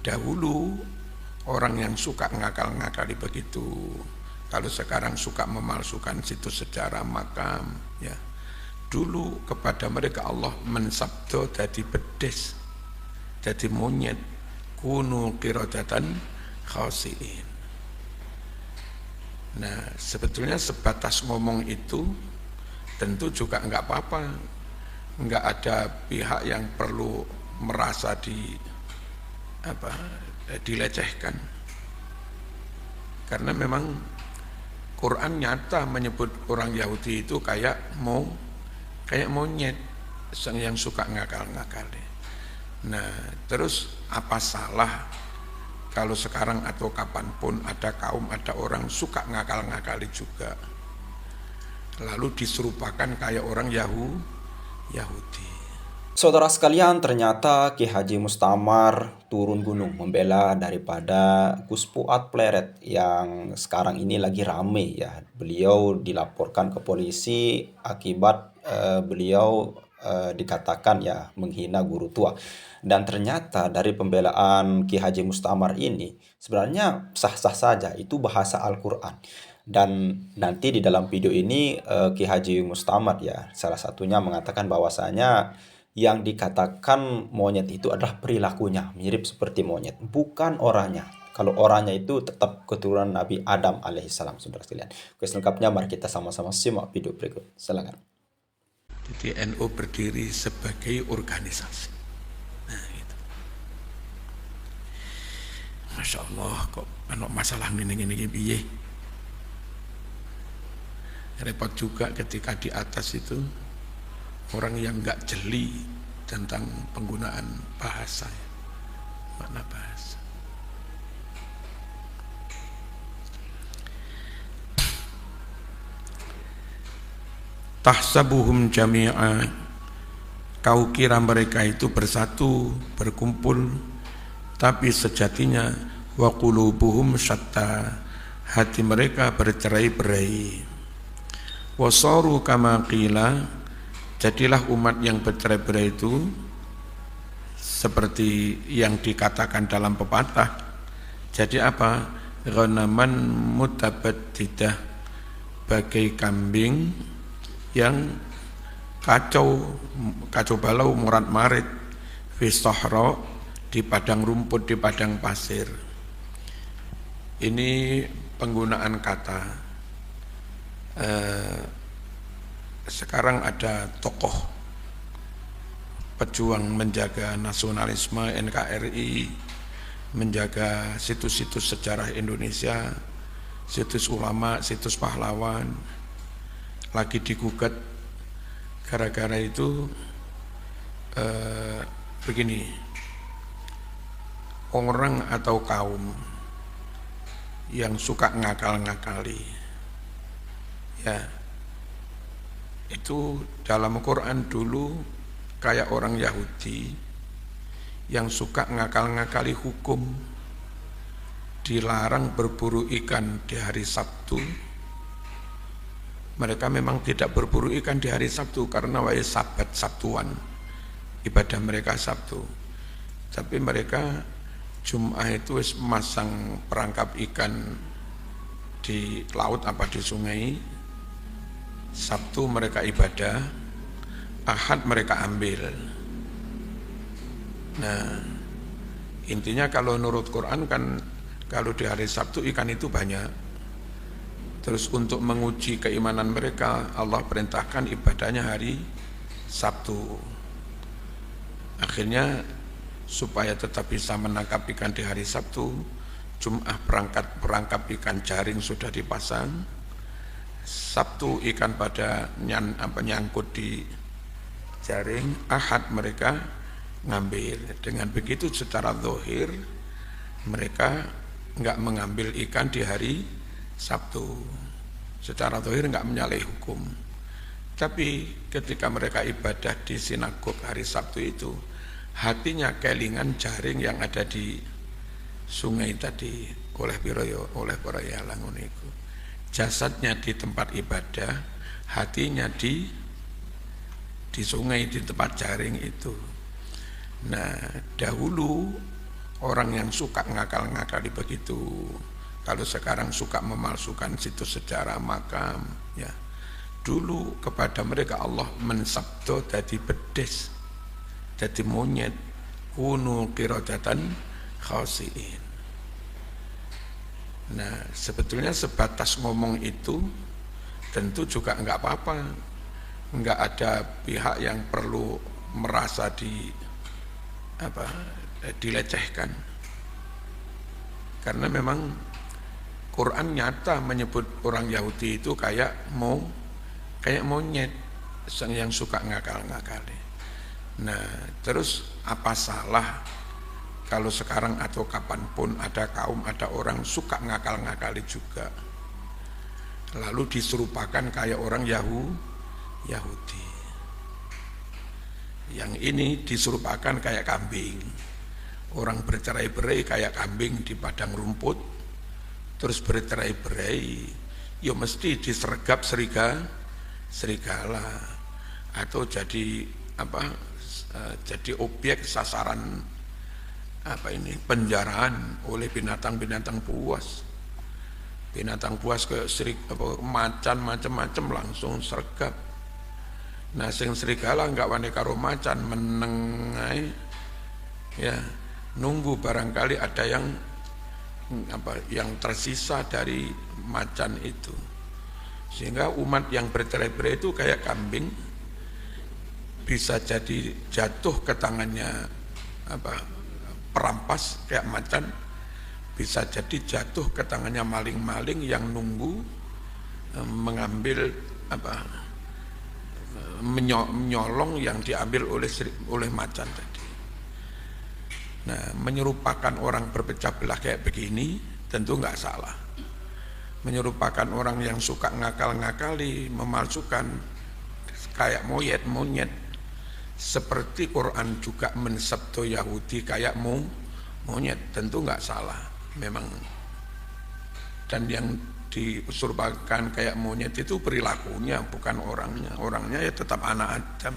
dahulu orang yang suka ngakal-ngakali begitu. Kalau sekarang suka memalsukan situs sejarah makam, ya. Dulu kepada mereka Allah mensabdo jadi bedes, jadi monyet, kunu qiradatan khasiin. Nah, sebetulnya sebatas ngomong itu tentu juga enggak apa-apa. Enggak ada pihak yang perlu merasa dilecehkan. Karena memang Quran nyata menyebut orang Yahudi itu kayak monyet yang suka ngakal-ngakal. Nah, terus apa salah kalau sekarang atau kapanpun ada orang suka ngakal-ngakali juga, lalu diserupakan kayak orang Yahudi. Saudara sekalian, ternyata Ki Haji Mustamar turun gunung membela daripada Gus Puat Pleret yang sekarang ini lagi rame ya. Beliau dilaporkan ke polisi akibat beliau dikatakan ya menghina guru tua. Dan ternyata dari pembelaan Ki Haji Mustamar ini sebenarnya sah-sah saja, itu bahasa Al-Qur'an. Dan nanti di dalam video ini Ki Haji Mustamar ya salah satunya mengatakan bahwasanya yang dikatakan monyet itu adalah perilakunya mirip seperti monyet, bukan orangnya. Kalau orangnya itu tetap keturunan Nabi Adam alaihissalam, saudara sekalian. Oke, selengkapnya mari kita sama-sama simak video berikut. Silakan. Jadi NU berdiri sebagai organisasi. Nah, gitu. Masya Allah, kok ada masalah gini piye. Repot juga ketika di atas itu orang yang nggak jeli tentang penggunaan bahasa, makna bahasa. Tahsabuhum jami'a, kau kira mereka itu bersatu, berkumpul, tapi sejatinya wa qulubuhum syatta, hati mereka bercerai-berai. Wasaru kama qila, jadilah umat yang bercerai-berai itu seperti yang dikatakan dalam pepatah. Jadi apa? Ghanaman mutabaddidah, bagai kambing yang kacau balau murat-marit fi sahra, di padang rumput, di padang pasir. Ini penggunaan kata. Sekarang ada tokoh pejuang menjaga nasionalisme NKRI, menjaga situs-situs sejarah Indonesia, situs ulama, situs pahlawan, lagi digugat gara-gara itu begini, orang atau kaum yang suka ngakal-ngakali, ya, itu dalam Quran dulu kayak orang Yahudi yang suka ngakal-ngakali hukum, dilarang berburu ikan di hari Sabtu. Mereka memang tidak berburu ikan di hari Sabtu karena Sabat Sabtuan, ibadah mereka Sabtu. Tapi mereka Jum'ah itu masang perangkap ikan di laut apa di sungai. Sabtu mereka ibadah, Ahad mereka ambil. Nah, intinya kalau menurut Quran kan kalau di hari Sabtu ikan itu banyak. Terus untuk menguji keimanan mereka, Allah perintahkan ibadahnya hari Sabtu. Akhirnya supaya tetap bisa menangkap ikan di hari Sabtu, Jum'ah perangkap ikan jaring sudah dipasang. Sabtu ikan pada nyangkut di jaring, Ahad mereka ngambil. Dengan begitu secara zahir mereka enggak mengambil ikan di hari Sabtu. Secara zahir enggak menyalahi hukum. Tapi ketika mereka ibadah di sinagog hari Sabtu itu, hatinya kelingan jaring yang ada di sungai tadi, oleh para yalangun itu. Jasadnya di tempat ibadah, hatinya di sungai, di tempat jaring itu. Nah, dahulu orang yang suka ngakal-ngakali begitu. Kalau sekarang suka memalsukan situs sejarah makam, ya. Dulu kepada mereka Allah mensabdo dadi bedes, dadi monyet, kunu qiradatan khasiin. Nah, sebetulnya sebatas ngomong itu tentu juga enggak apa-apa. Enggak ada pihak yang perlu merasa dilecehkan. Karena memang Quran nyata menyebut orang Yahudi itu kayak monyet yang suka ngakal-ngakali. Nah, terus apa salah kalau sekarang atau kapanpun ada kaum, ada orang suka ngakal-ngakali juga, lalu diserupakan kayak orang Yahudi. Yang ini diserupakan kayak kambing. Orang bercerai-berai kayak kambing di padang rumput, terus bercerai-berai, ya mesti disergap serigala atau jadi jadi objek sasaran penjaraan oleh binatang-binatang buas. Binatang buas kayak macan macam-macam langsung sergap. Nah, sing serigala enggak wani karo macan, menengai, ya, nunggu barangkali ada yang tersisa dari macan itu. Sehingga umat yang bercerai-berai itu kayak kambing, bisa jadi jatuh ke tangannya perampas kayak macan, bisa jadi jatuh ke tangannya maling-maling yang nunggu mengambil menyolong yang diambil oleh macan tadi. Nah, menyerupakan orang berpecah belah kayak begini tentu nggak salah. Menyerupakan orang yang suka ngakal-ngakali, memalsukan kayak monyet, seperti Quran juga mensabdo Yahudi kayak monyet, tentu nggak salah memang. Dan yang diserupakan kayak monyet itu perilakunya, bukan orangnya. Orangnya ya tetap anak Adam.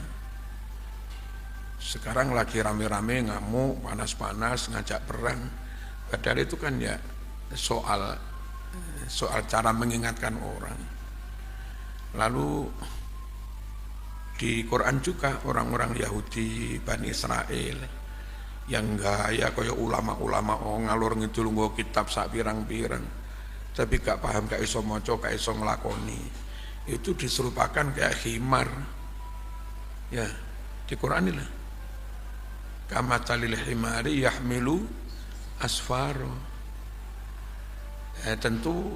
Sekarang lagi rame-rame ngamuk, panas-panas, ngajak perang. Padahal itu kan ya soal cara mengingatkan orang. Lalu di Quran juga orang-orang Yahudi, Bani Israel yang gaya kaya ulama-ulama ngalur ngidul nggo kitab sak pirang-pirang, tapi gak paham, gak iso maca, gak iso nglakoni, itu diserupakan kayak khimar. Ya, di Quran ini lah. Kamatalil himari yahmilu asfaro. Tentu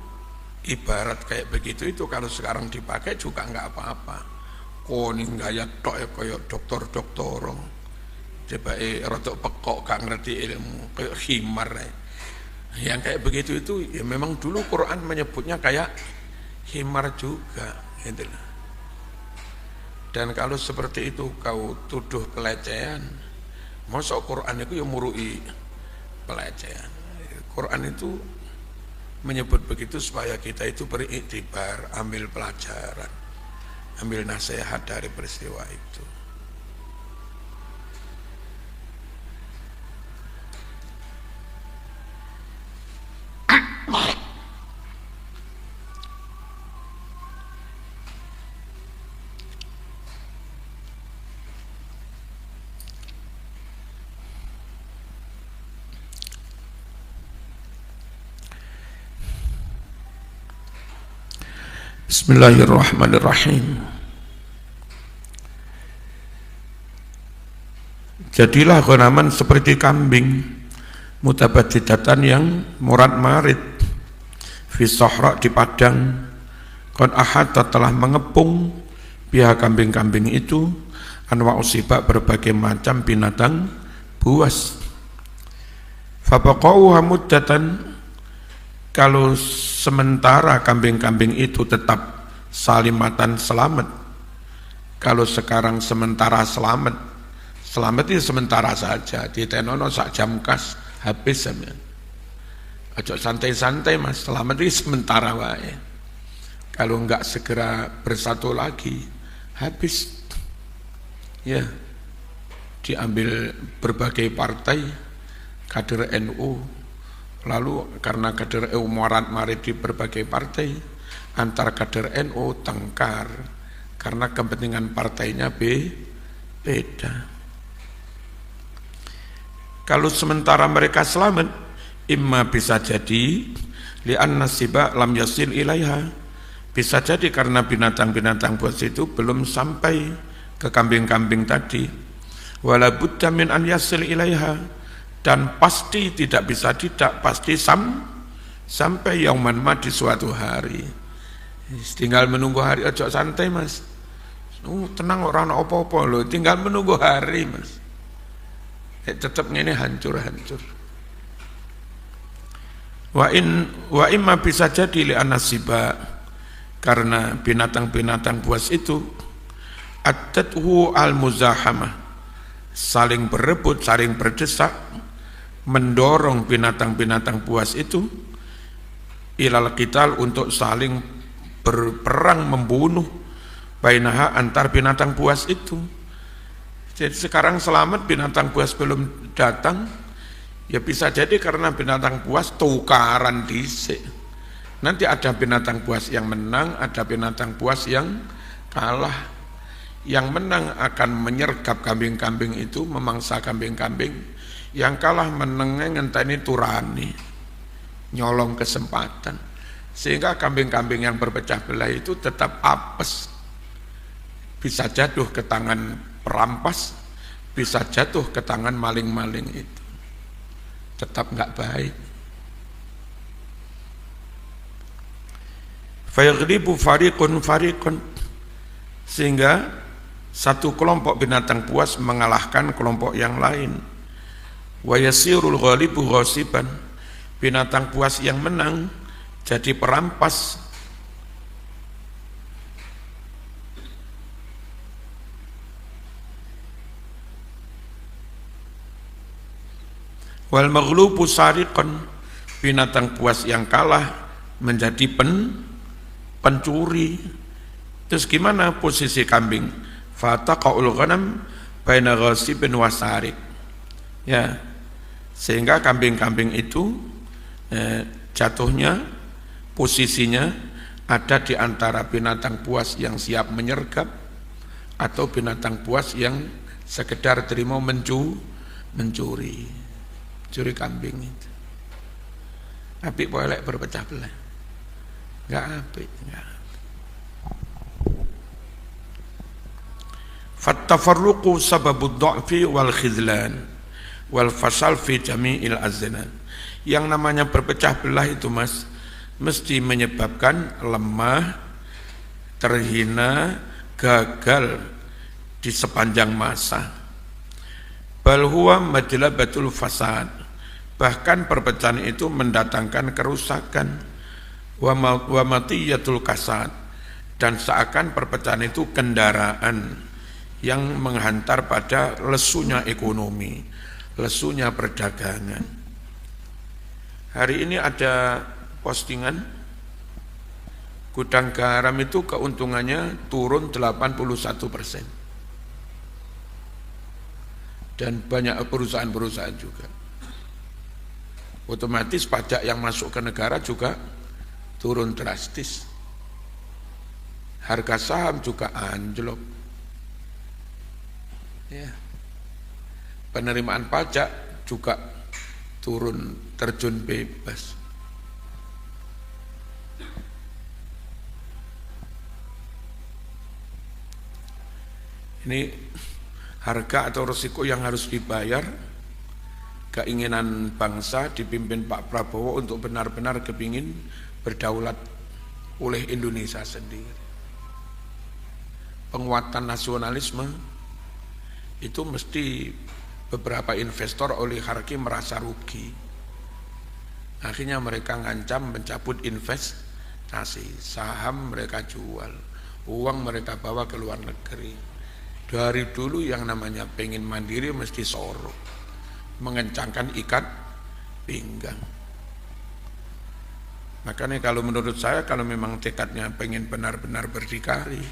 ibarat kayak begitu itu kalau sekarang dipakai juga enggak apa-apa. Koning gaya tok kaya doktor-doktor. Coba rotok pekok gak ngerti ilmu kayak khimar. Yang kayak begitu itu ya memang dulu Quran menyebutnya kayak khimar juga gitu. Dan kalau seperti itu kau tuduh pelecehan, masa Quran itu yang murui pelecehan. Quran itu menyebut begitu supaya kita itu beriktibar, ambil pelajaran, ambil nasihat dari peristiwa itu. Bismillahirrahmanirrahim. Jadilah ghanaman seperti kambing, mutabadzidatan yang morat-marit, fi sahra di padang, qad ahata telah mengepung pihak kambing-kambing itu anwa usibak berbagai macam binatang buas. Fabaqau muddatan, kalau sementara kambing-kambing itu tetap salimatan selamat. Kalau sekarang sementara selamat itu sementara saja, ditenono sak jam kas habis sampean. Aja santai-santai Mas, selamat itu sementara wae. Kalau enggak segera bersatu lagi habis. Ya, diambil berbagai partai, kader NU, lalu karena kader NU morat-marit di berbagai partai, antar kader NU tengkar karena kepentingan partainya beda. Kalau sementara mereka selamat, imma bisa jadi li'anna siba lam yasil ilaiha, bisa jadi karena binatang-binatang buas itu belum sampai ke kambing-kambing tadi, wala budda min an yasil ilaiha, dan pasti tidak bisa tidak, pasti sampai yauman ma di suatu hari. Tinggal menunggu hari, ojo santai mas, tenang orang apa-apa loh, tinggal menunggu hari mas. Tetap ini hancur-hancur. Wa imma bisa jadi li anasiba, karena binatang-binatang buas itu adathu al-muzahamah, saling berebut, saling berdesak, mendorong binatang-binatang buas itu ilal qital, untuk saling berperang membunuh, bainaha, antar binatang buas itu. Jadi sekarang selamat, binatang buas belum datang, ya bisa jadi karena binatang buas tukaran dhisik. Nanti ada binatang buas yang menang, ada binatang buas yang kalah. Yang menang akan menyergap kambing-kambing itu, memangsa kambing-kambing. Yang kalah menengah ngenteni turani, nyolong kesempatan. Sehingga kambing-kambing yang berpecah belah itu tetap apes, bisa jatuh ke tangan perampas, bisa jatuh ke tangan maling-maling itu, tetap nggak baik. Fayaghlibu fariqun, sehingga satu kelompok binatang buas mengalahkan kelompok yang lain. Wa yasirul ghalibu ghasiban, binatang buas yang menang jadi perampas. Wal maghlubu sariqan, binatang buas yang kalah menjadi pencuri. Terus gimana posisi kambing? Fataqaul ghanam baina ghasibin wa sariq. Ya, sehingga kambing-kambing itu jatuhnya, posisinya ada di antara binatang buas yang siap menyergap atau binatang buas yang sekedar terima mencuri kambing itu. Apik boleh berpecah belah, nggak apik, nggak. Fattafarruqu sababud dha'fi wal khidlan wal fasal fi jami'il aznan. Yang namanya berpecah belah itu mas, mesti menyebabkan lemah, terhina, gagal di sepanjang masa. Bal huwa majlabatul fasad, bahkan perpecahan itu mendatangkan kerusakan. Wa matiyatul kasad, dan seakan perpecahan itu kendaraan yang menghantar pada lesunya ekonomi, lesunya perdagangan. Hari ini ada postingan gudang garam itu keuntungannya turun 81%. Dan banyak perusahaan-perusahaan juga. Otomatis pajak yang masuk ke negara juga turun drastis. Harga saham juga anjlok. Ya. Penerimaan pajak juga turun, terjun bebas. Ini harga atau resiko yang harus dibayar keinginan bangsa dipimpin Pak Prabowo untuk benar-benar kepingin berdaulat oleh Indonesia sendiri. Penguatan nasionalisme itu mesti beberapa investor oligarki merasa rugi. Akhirnya mereka ngancam mencabut investasi, saham mereka jual, uang mereka bawa ke luar negeri. Dari dulu yang namanya pengen mandiri mesti sorok, mengencangkan ikat pinggang. Makanya kalau menurut saya, kalau memang tekadnya pengen benar-benar berdikari,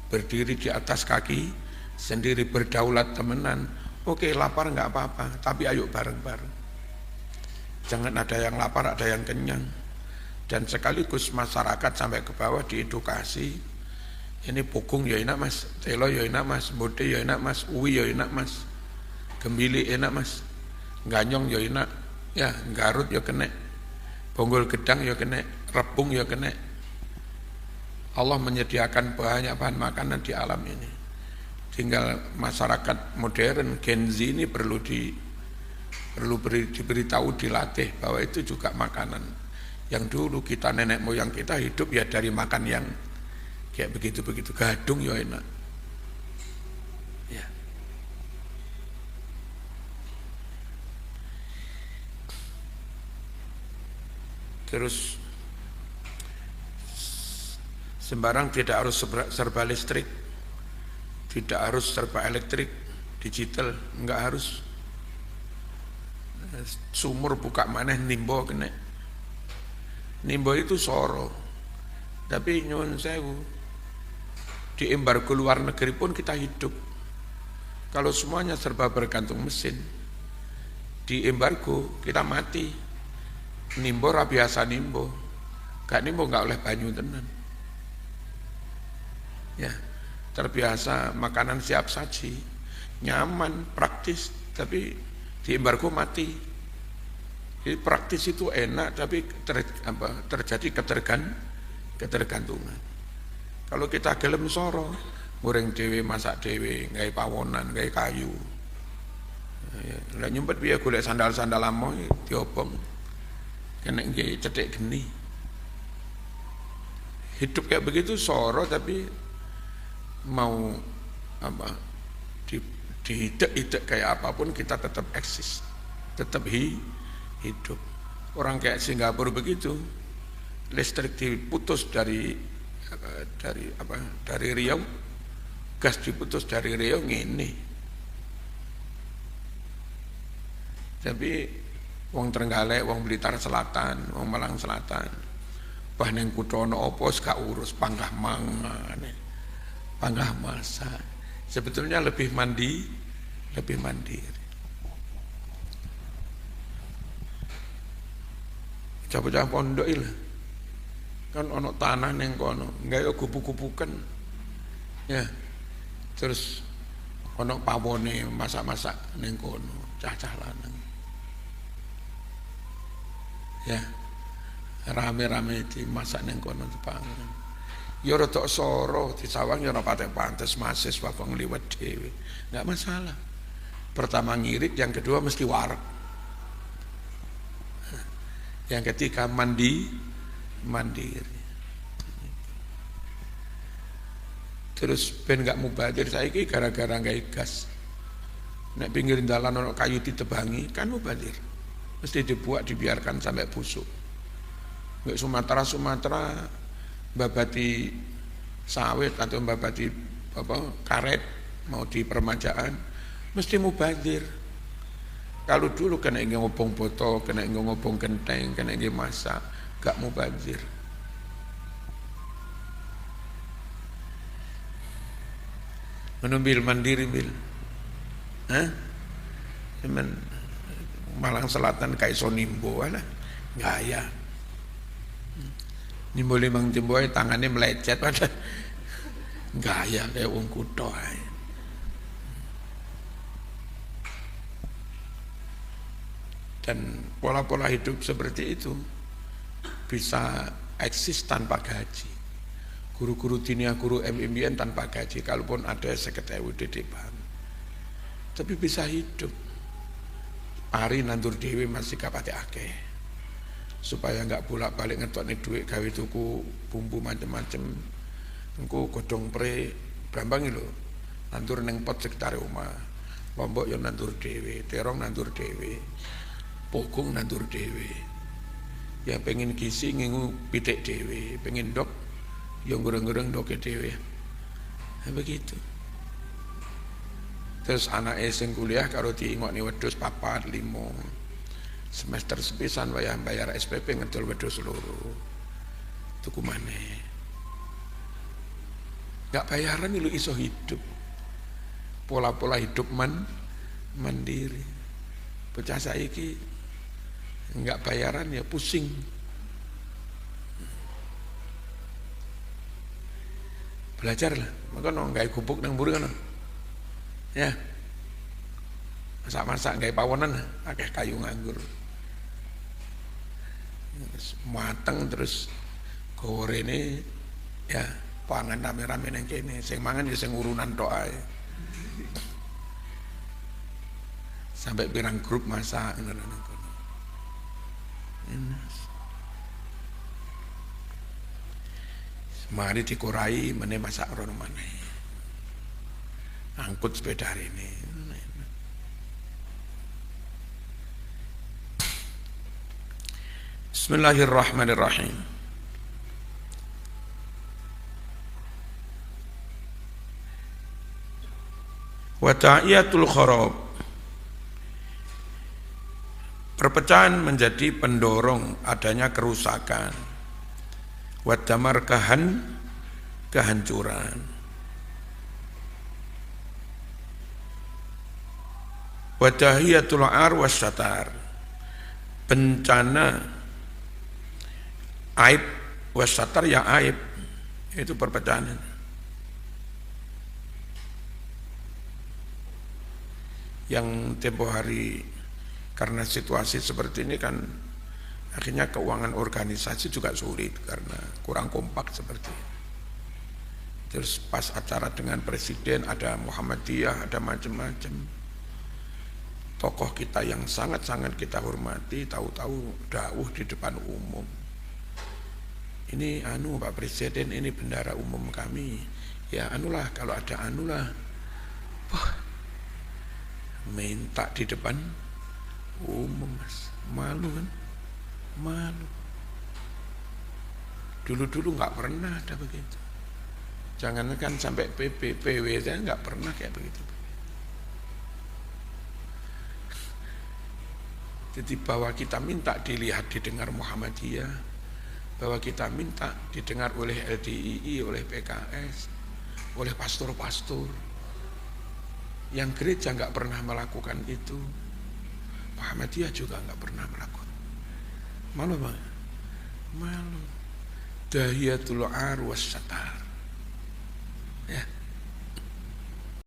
berdiri di atas kaki sendiri, berdaulat temenan, oke, lapar nggak apa-apa, tapi ayo bareng-bareng. Jangan ada yang lapar, ada yang kenyang. Dan sekaligus masyarakat sampai ke bawah diedukasi. Ini pukung ya enak mas, telo ya enak mas, bote ya enak mas, uwi ya enak mas, gembili enak mas, ganyong ya enak, ya garut ya kena, bonggol gedang ya kena, rebung ya kena. Allah menyediakan banyak bahan makanan di alam ini. Tinggal masyarakat modern Gen Z ini perlu diberitahu, dilatih bahwa itu juga makanan. Yang dulu kita nenek moyang kita hidup ya dari makan yang kayak begitu-begitu, gadung ya enak. Ya. Terus sembarang tidak harus serba listrik, tidak harus serba elektrik, digital, enggak harus. Sumur buka maneh nimbo kena. Nimbo itu soro. Tapi nyuwun sewu, di embargo luar negeri pun kita hidup. Kalau semuanya serba bergantung mesin, di embargo kita mati. Nimbo ra biasa nimbo. Gak nimbo gak oleh banyu tenan. Ya, terbiasa makanan siap saji, nyaman, praktis, tapi di embargo mati. Jadi praktis itu enak, tapi terjadi ketergantungan. Kalau kita gelem soro, goreng dewe, masak dewe, gawe pawonan, gawe kayu. Lah nyumpet piye golek sandal-sandal lamo diobong. Kena nggih cethek geni. Hidup kayak begitu soro, tapi mau dihidak-hidak kayak apapun kita tetap eksis, tetap hidup. Orang kayak Singapura begitu, listrik diputus dari Riau, gas diputus dari Riau ngene. Tapi wong Trenggalek, wong Blitar Selatan, wong Malang Selatan, bah ning kutha ana apa gak urus, panggah mangan, panggah masak. Sebetulnya lebih mandiri. Coba pondok lah, kan ono tanah neng kono, nggak gubuk-gubukan, ya, terus ono pawone masak-masak neng kono, cacah lanang, ya, rame-rame di masak neng kono tepangan. Ya rada soro di sawang ya ora pantes mahasiswa kok ngliwet dhewe. Enggak masalah. Pertama ngirit, yang kedua mesti warak. Yang ketiga mandiri. Terus ben enggak mubadir saiki gara-gara gawe gas. Nek pinggir dalan ono kayu ditebangi kan mubadir. Mesti dibuat dibiarkan sampai busuk. Nggak Sumatera babati sawit atau babati karet mau di permajaan mesti mubadir. Kalau dulu kena ingin ngobong boto, kena ingin ngobong genteng, kena ingin masak, gak mubadir. Menumbil mandiri bil, Malang Selatan kayak sonimbo lah, gaya. Nimbo limang timboy tangannya melecet pada gaya kayak wong kutho. Dan pola-pola hidup seperti itu bisa eksis tanpa gaji. Guru-guru dinia, guru MIMBN tanpa gaji, kalaupun ada 50.000 didikan, tapi bisa hidup. Ari nandur dewi masih kapate akeh, supaya enggak bolak-balik ngetokne duit gawe tuku bumbu macam-macam. Engko godhong pre Bambang lho, nandur neng pot sekitar omah. Lombok yo nandur dhewe, terong nandur dhewe, pokong nandur dhewe. Ya pengen gizi ngingu pitik dhewe, pengen dok yo goreng-goreng doke dhewe. Nah, begitu. Terus anake sing kuliah karo diingokne wedhus 4, 5. Semester sepisan wayah bayar SPP ngedol wedhus loro. Tuku maneh. Gak bayaran lu iso hidup. Pola-pola hidup mandiri. Bocah saiki enggak bayaran ya pusing. Belajarlah, maka nggak gubuk nang mburi kan, ya masak-masak nggak pawonan, pakai kayu nganggur, mateng terus goreng ini, ya pangan rame-rame nang kene, sing mangan ya sing urunan tok ae. Sampai pirang grup masak ngono. Mari dikurai meneh masak rono maneh. Angkut sepeda hari ini. Bismillahirrahmanirrahim. Wa ta'iyatul kharab. Perpecahan menjadi pendorong adanya kerusakan. Wa damar kehancuran. Wa dahiyatul ar wasyatar. Bencana aib wasyatar ya aib. Itu perpecahan. Yang tempo hari karena situasi seperti ini kan akhirnya keuangan organisasi juga sulit karena kurang kompak seperti ini. Terus pas acara dengan presiden ada Muhammadiyah, ada macam-macam. Tokoh kita yang sangat-sangat kita hormati tahu-tahu dawuh di depan umum. Ini Pak Presiden, ini bendara umum kami. Ya anulah, kalau ada anulah. Wah, minta di depan umum, Mas. Malu kan? Malu. Dulu-dulu nggak pernah ada begitu. Jangankan sampai PW saya nggak pernah kayak begitu. Jadi bahwa kita minta dilihat didengar Muhammadiyah, bahwa kita minta didengar oleh LDII, oleh PKS, oleh pastor-pastor. Yang gereja nggak pernah melakukan itu, Muhammadiyah juga nggak pernah melakukan. Malu banget, malu. Dahiyatul ar wasyatar. Ya.